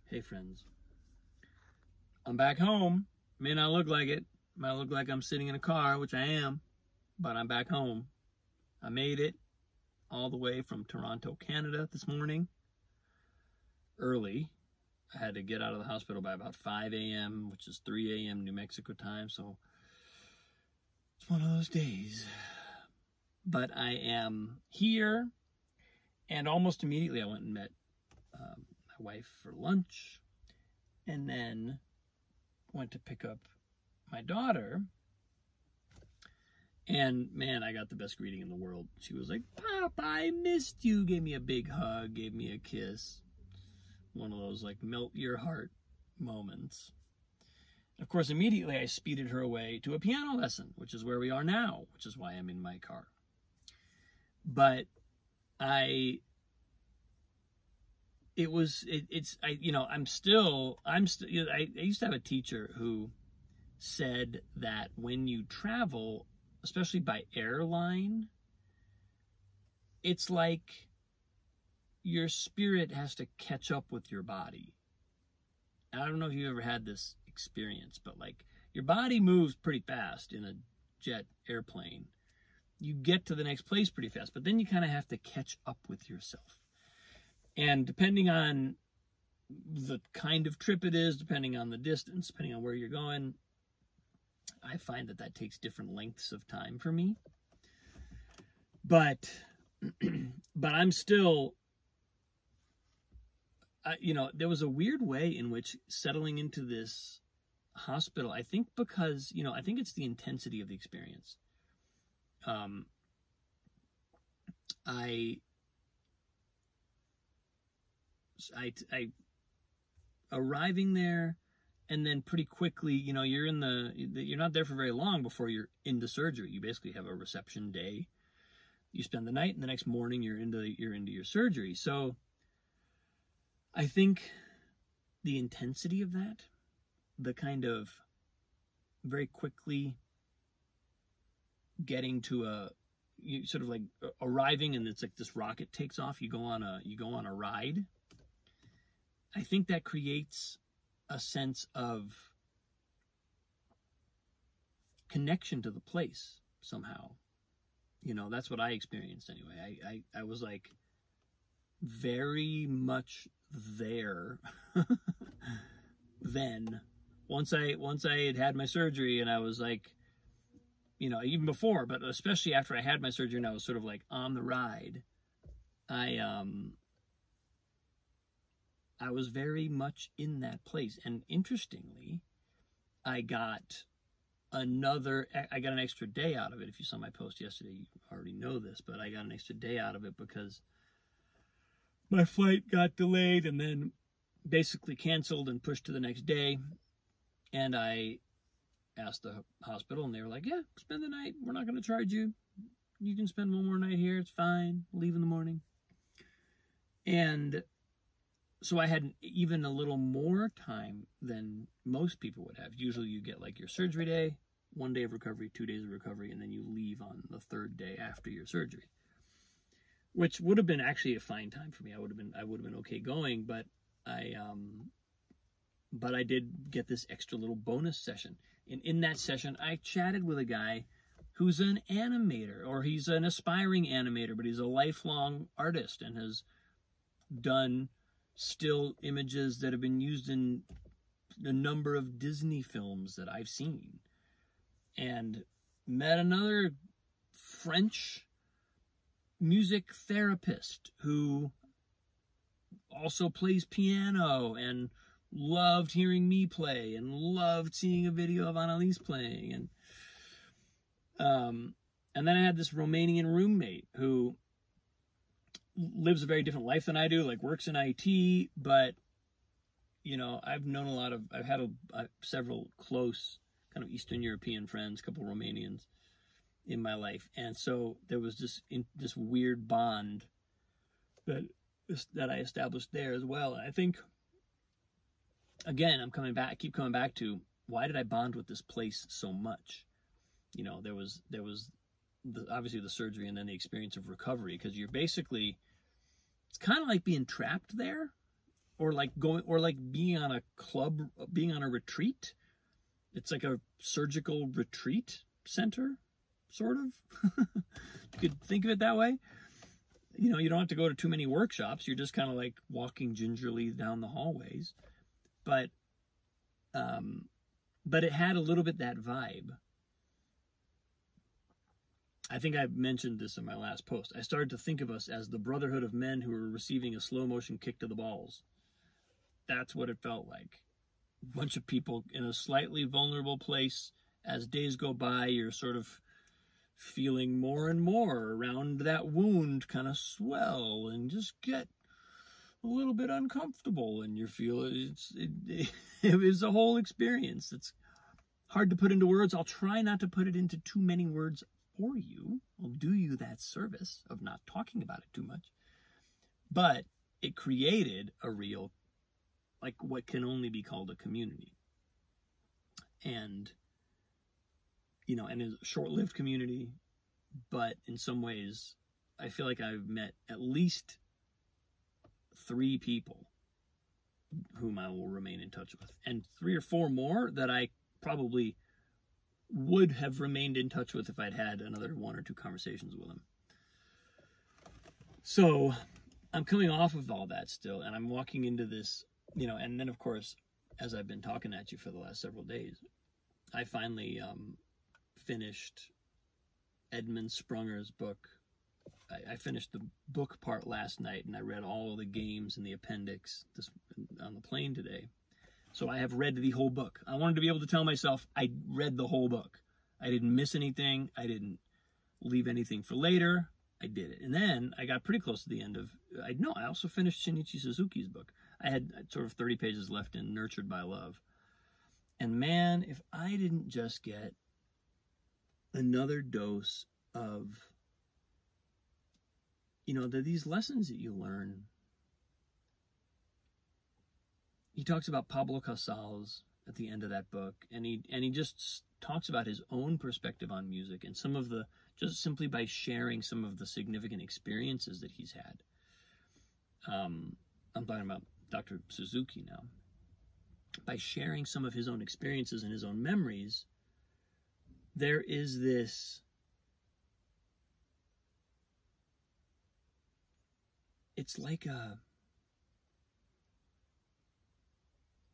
Hey friends, I'm back home. May not look like it. Might look like I'm sitting in a car, which I am, but I'm back home. I made it all the way from Toronto, Canada this morning. Early. I had to get out of the hospital by about 5 a.m., which is 3 a.m. New Mexico time, so it's one of those days. But I am here, and almost immediately I went and met my wife for lunch, and then went to pick up my daughter. And man, I got the best greeting in the world. She was like, "Papa, I missed you." Gave me a big hug, gave me a kiss. One of those like melt your heart moments. Of course, immediately I speeded her away to a piano lesson, which is where we are now, which is why I'm in my car. But I used to have a teacher who said that when you travel, especially by airline, it's like your spirit has to catch up with your body. I don't know if you've ever had this experience, but like your body moves pretty fast in a jet airplane. You get to the next place pretty fast, but then you kind of have to catch up with yourself. And depending on the kind of trip it is, depending on the distance, depending on where you're going, I find that takes different lengths of time for me. But I'm still, there was a weird way in which settling into this hospital, I think because, I think it's the intensity of the experience. I arriving there, and then pretty quickly, you're not there for very long before you're into surgery. You basically have a reception day. You spend the night, and the next morning you're into your surgery. So I think the intensity of that, the kind of very quickly getting to you sort of like arriving, and it's like this rocket takes off. You go on a ride. I think that creates a sense of connection to the place somehow. That's what I experienced anyway. I was like very much there then. Once I had my surgery, and I was like, even before, but especially after I had my surgery and I was sort of like on the ride, I was very much in that place. And interestingly, I got an extra day out of it. If you saw my post yesterday, you already know this, but I got an extra day out of it because my flight got delayed and then basically canceled and pushed to the next day. And I asked the hospital, and they were like, "Yeah, spend the night. We're not going to charge you. You can spend one more night here. It's fine. Leave in the morning." And so I had even a little more time than most people would have. Usually you get like your surgery day, 1 day of recovery, 2 days of recovery, and then you leave on the third day after your surgery, which would have been actually a fine time for me. I would have been okay going, but I did get this extra little bonus session. And in that session, I chatted with a guy who's an animator, or he's an aspiring animator, but he's a lifelong artist and has done still images that have been used in a number of Disney films that I've seen. And met another French music therapist who also plays piano and loved hearing me play and loved seeing a video of Annalise playing. And then I had this Romanian roommate who lives a very different life than I do, like works in IT, but I've had several close kind of Eastern European friends, a couple of Romanians in my life. And so there was this weird bond that I established there as well. And I think, again, I keep coming back to, why did I bond with this place so much? There was obviously the surgery, and then the experience of recovery, because you're basically, it's kind of like being trapped there or like being on a club, being on a retreat. It's like a surgical retreat center, sort of. You could think of it that way. You know, you don't have to go to too many workshops. You're just kind of like walking gingerly down the hallways. But it had a little bit that vibe. I think I mentioned this in my last post. I started to think of us as the brotherhood of men who were receiving a slow motion kick to the balls. That's what it felt like. A bunch of people in a slightly vulnerable place. As days go by, you're sort of feeling more and more around that wound kind of swell and just get a little bit uncomfortable, and you feel it was a whole experience. It's hard to put into words. I'll try not to put it into too many words for you. I'll do you that service of not talking about it too much. But it created a real, like, what can only be called a community. And, you know, and it's a short-lived community, but in some ways, I feel like I've met at least 3 people whom I will remain in touch with, and 3 or 4 more that I probably would have remained in touch with if I'd had another 1 or 2 conversations with them. So I'm coming off of all that still, and I'm walking into this, you know, and then of course, as I've been talking at you for the last several days, I finally finished Edmund Sprunger's book. I finished the book part last night, and I read all of the games and the appendix on the plane today. So I have read the whole book. I wanted to be able to tell myself I read the whole book. I didn't miss anything. I didn't leave anything for later. I did it. And then I got pretty close to the end of, I also finished Shinichi Suzuki's book. I had sort of 30 pages left in Nurtured by Love. And man, if I didn't just get another dose of, you know, these lessons that you learn. He talks about Pablo Casals at the end of that book, and he just talks about his own perspective on music and some of the, just simply by sharing some of the significant experiences that he's had. I'm talking about Dr. Suzuki now. By sharing some of his own experiences and his own memories, there is this, it's like a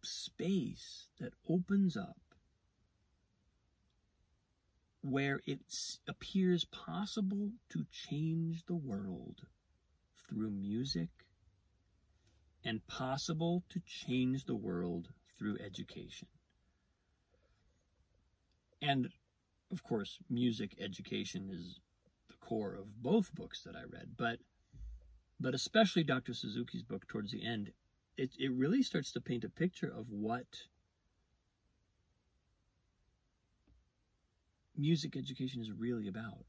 space that opens up where it appears possible to change the world through music, and possible to change the world through education. And of course, music education is the core of both books that I read, but especially Dr. Suzuki's book towards the end, it really starts to paint a picture of what music education is really about.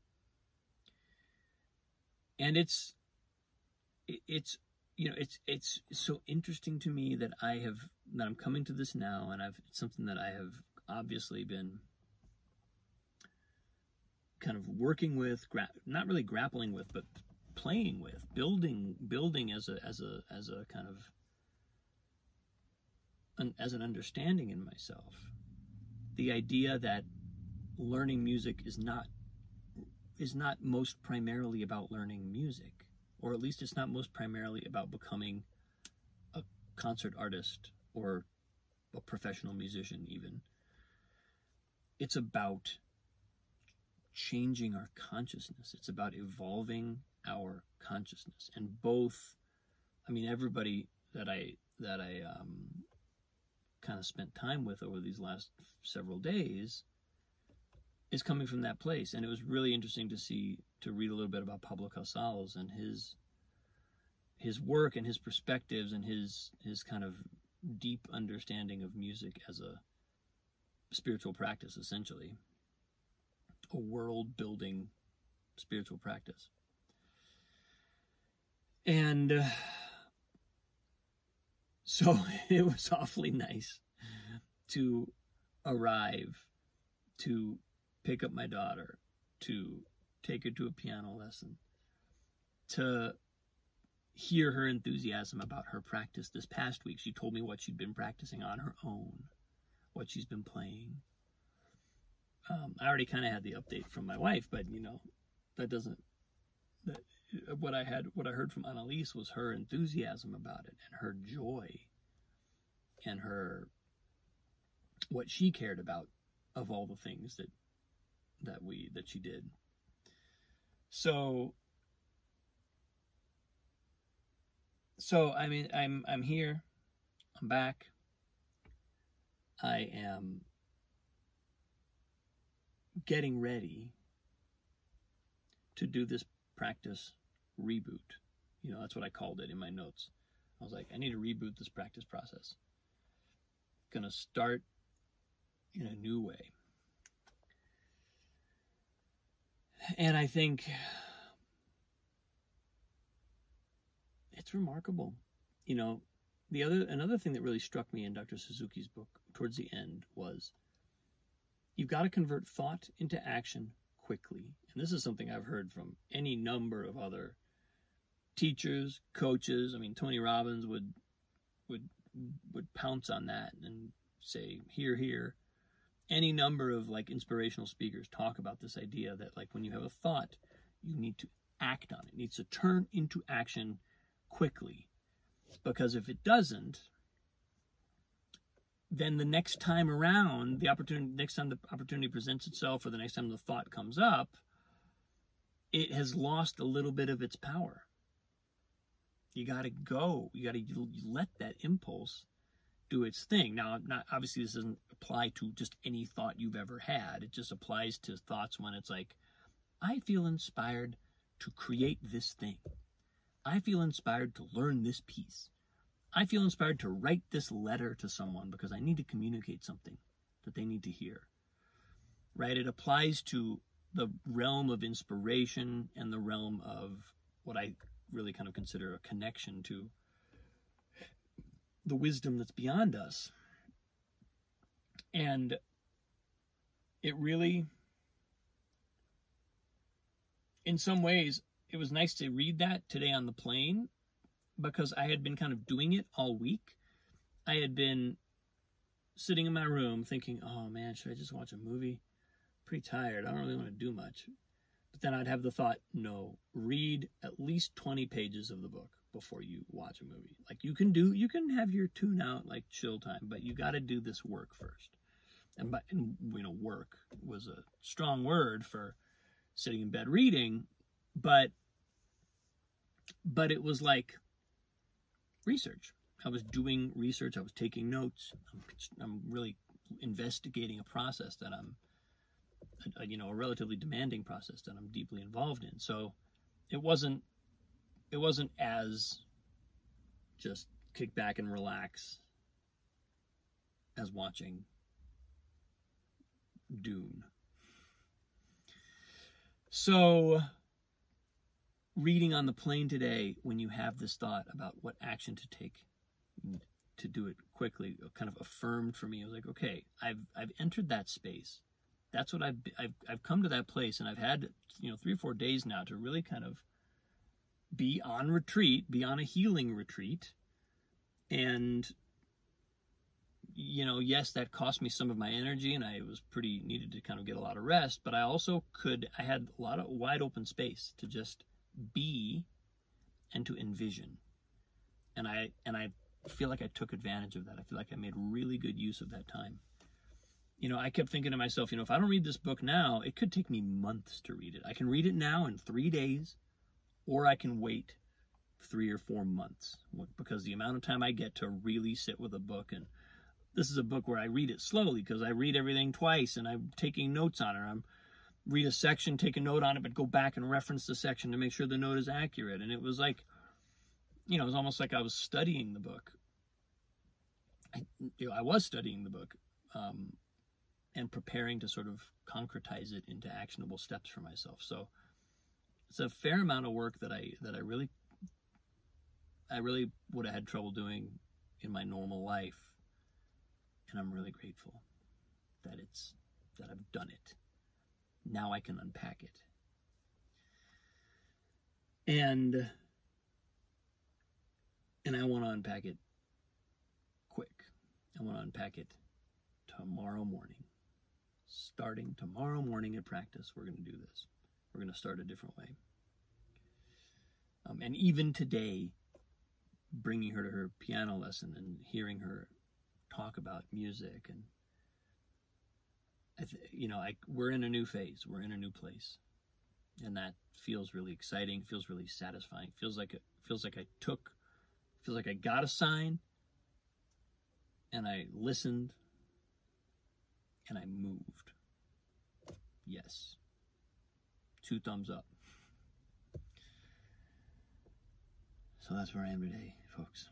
And it's you know, it's so interesting to me that I'm coming to this now, and it's something that I have obviously been kind of working with, not really grappling with, but playing with, building as a kind of as an understanding in myself. The idea that learning music is not most primarily about learning music, or at least it's not most primarily about becoming a concert artist or a professional musician even. It's about changing our consciousness. It's about evolving our consciousness. And both, I mean, everybody that I kind of spent time with over these last several days is coming from that place. And it was really interesting to read a little bit about Pablo Casals and his work and his perspectives and his kind of deep understanding of music as a spiritual practice, essentially a world-building spiritual practice. And so it was awfully nice to arrive, to pick up my daughter, to take her to a piano lesson, to hear her enthusiasm about her practice this past week. She told me what she'd been practicing on her own, what she's been playing. I already kind of had the update from my wife, but that doesn't. What I heard from Annalise was her enthusiasm about it, and her joy, and what she cared about of all the things that she did. So I mean, I'm here, I'm back. I am getting ready to do this practice reboot. That's what I called it in my notes. I was like, I need to reboot this practice process. Gonna start in a new way. And I think it's remarkable. Another thing that really struck me in Dr. Suzuki's book towards the end was you've got to convert thought into action quickly. And this is something I've heard from any number of other teachers, coaches. I mean, Tony Robbins would pounce on that and say, here. Any number of inspirational speakers talk about this idea that when you have a thought, you need to act on it. It needs to turn into action quickly. Because if it doesn't, then the next time around, next time the opportunity presents itself, or the next time the thought comes up, it has lost a little bit of its power. You got to go. You got to let that impulse do its thing. Now, obviously, this doesn't apply to just any thought you've ever had. It just applies to thoughts when it's like, I feel inspired to create this thing. I feel inspired to learn this piece. I feel inspired to write this letter to someone because I need to communicate something that they need to hear. Right? It applies to the realm of inspiration and the realm of what I really kind of consider a connection to the wisdom that's beyond us. And it really, in some ways, it was nice to read that today on the plane, because I had been kind of doing it all week. I had been sitting in my room thinking, oh man, should I just watch a movie? Pretty tired. I don't really want to do much. But then I'd have the thought, no, read at least 20 pages of the book before you watch a movie. You can have your tune out, chill time, but you got to do this work first. And work was a strong word for sitting in bed reading, but it was like research. I was doing research. I was taking notes. I'm really investigating a process that I'm, a relatively demanding process that I'm deeply involved in. So it wasn't as just kick back and relax as watching Dune. So reading on the plane today, when you have this thought about what action to take to do it quickly, kind of affirmed for me. I was like, okay, I've entered that space. That's what I've come to that place, and I've had 3 or 4 days now to really kind of be on retreat, be on a healing retreat. And yes, that cost me some of my energy, and I was needed to kind of get a lot of rest, but I also I had a lot of wide open space to just be and to envision. And I feel like I took advantage of that. I feel like I made really good use of that time. I kept thinking to myself, if I don't read this book now, it could take me months to read it. I can read it now in 3 days, or I can wait 3 or 4 months, because the amount of time I get to really sit with a book, and this is a book where I read it slowly because I read everything twice and I'm taking notes on it. I'm read a section, take a note on it, but go back and reference the section to make sure the note is accurate. And it was like, it was almost like I was studying the book. I was studying the book and preparing to sort of concretize it into actionable steps for myself. So it's a fair amount of work that I really would have had trouble doing in my normal life. And I'm really grateful that I've done it. Now I can unpack it. And And I want to unpack it quick. I want to unpack it tomorrow morning. Starting tomorrow morning at practice, we're going to do this. We're going to start a different way. And even today, bringing her to her piano lesson and hearing her talk about music, and we're in a new phase. We're in a new place, and that feels really exciting. Feels really satisfying. Feels like I got a sign, and I listened, and I moved. Yes. 2 thumbs up. So that's where I am today, folks.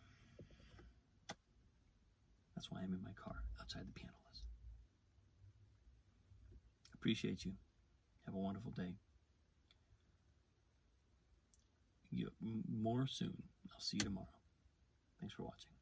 That's why I'm in my car outside the piano lesson. Appreciate you. Have a wonderful day. More soon. I'll see you tomorrow. Thanks for watching.